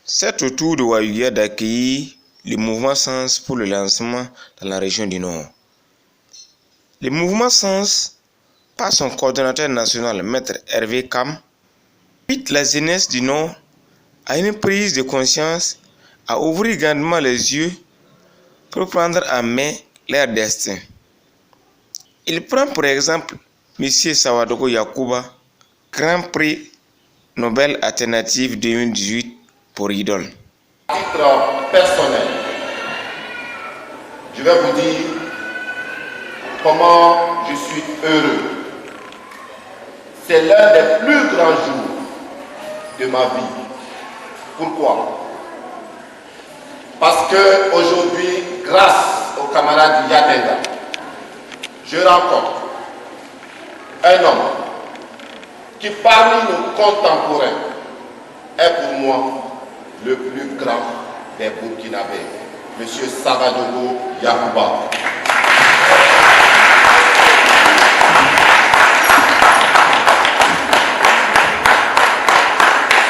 C'est au tour de Wayugia d'accueillir le mouvement Sens pour le lancement dans la région du Nord. Le mouvement Sens, par son coordonnateur national, Maître Hervé Kam, invite la jeunesse du Nord à une prise de conscience, à ouvrir grandement les yeux pour prendre en main leur destin. Il prend pour exemple M. Sawadogo Yakuba, Grand Prix Nobel Alternative 2018 pour idole. À titre personnel, je vais vous dire comment je suis heureux. C'est l'un des plus grands jours de ma vie. Pourquoi? Parce que aujourd'hui, grâce aux camarades du Yatenga, je rencontre un homme qui parmi nos contemporains est pour moi le plus grand des Burkinabés, M. Sawadogo Yakuba.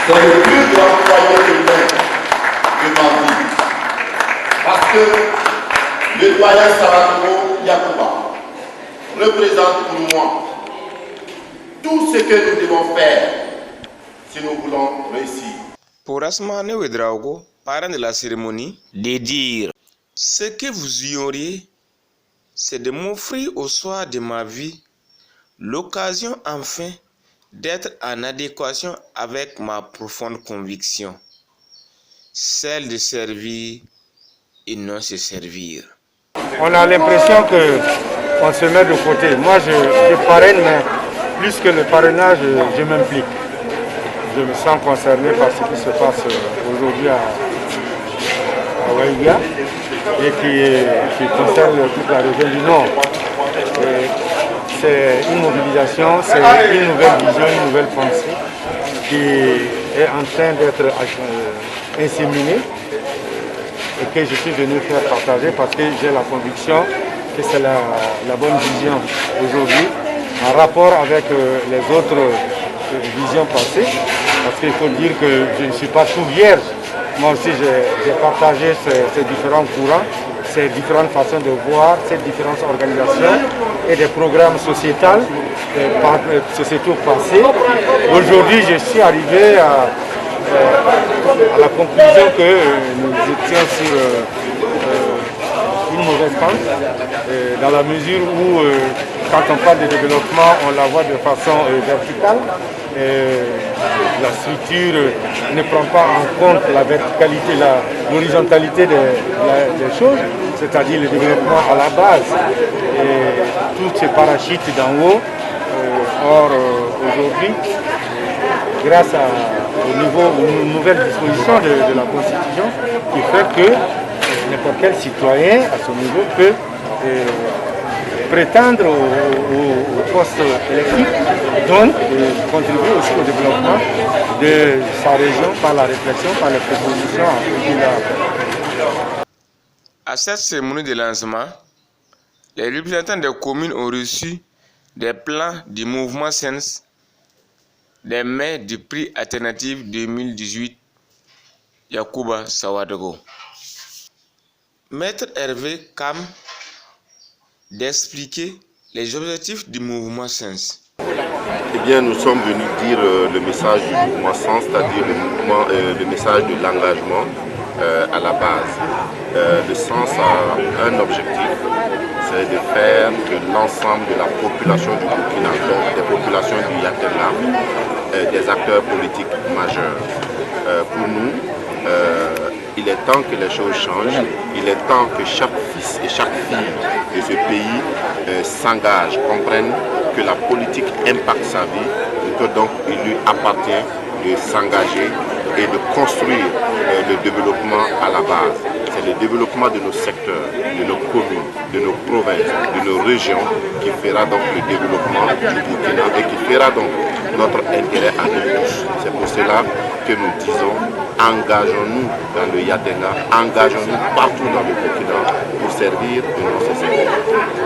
C'est le plus grand foyer humain de ma vie. Parce que le doyen Sawadogo Yakuba représente pour moi tout ce que nous devons faire si nous voulons réussir. Pour Asmane Ouedraogo, parent de la cérémonie, de dire: ce que vous y auriez, c'est de m'offrir au soir de ma vie l'occasion enfin d'être en adéquation avec ma profonde conviction, celle de servir et non se servir. On a l'impression qu'on se met de côté. Moi, je parraine, mais plus que le parrainage, je m'implique. Je me sens concerné par ce qui se passe aujourd'hui à Wayugia et qui concerne toute la région du Nord. C'est une mobilisation, c'est une nouvelle vision, une nouvelle pensée qui est en train d'être inséminée et que je suis venu faire partager parce que j'ai la conviction que c'est la bonne vision aujourd'hui en rapport avec les autres visions passées. Parce qu'il faut dire que je ne suis pas tout vierge. Moi aussi, j'ai partagé ces différents courants, ces différentes façons de voir, ces différentes organisations et des programmes sociétaux passés. Aujourd'hui, je suis arrivé à la conclusion que nous étions sur une mauvaise pente, dans la mesure où, quand on parle de développement, on la voit de façon verticale. La structure ne prend pas en compte la verticalité, l'horizontalité des choses, c'est-à-dire le développement à la base. Et tout se parachute d'en haut. Or, aujourd'hui, grâce aux nouvelles dispositions de la Constitution, qui fait que n'importe quel citoyen à son niveau peut prétendre au poste électif, donc contribuer aussi au développement de sa région par la réflexion, par les propositions qu'il a. À cette cérémonie de lancement, les représentants des communes ont reçu des plans du mouvement Sens, des mains du prix alternative 2018 Yakuba Sawadogo. Maître Hervé Kam d'expliquer les objectifs du mouvement Sens. Eh bien, nous sommes venus dire le message du mouvement Sens, c'est-à-dire le message de l'engagement à la base. Le Sens a un objectif, c'est de faire que l'ensemble de la population du Burkina, donc des populations du Yatenga, des acteurs politiques majeurs. Pour nous, il est temps que les choses changent, il est temps que chaque fils et chaque fille de ce pays s'engage, comprenne que la politique impacte sa vie et que donc il lui appartient de s'engager et de construire le développement à la base. C'est le développement de nos secteurs, de nos communes, de nos provinces, de nos régions qui fera donc le développement du Burkina et qui fera donc notre intérêt à nous tous. C'est pour cela que nous disons: engageons-nous dans le Yatenga, engageons-nous partout dans le Burkina pour servir et non se servir.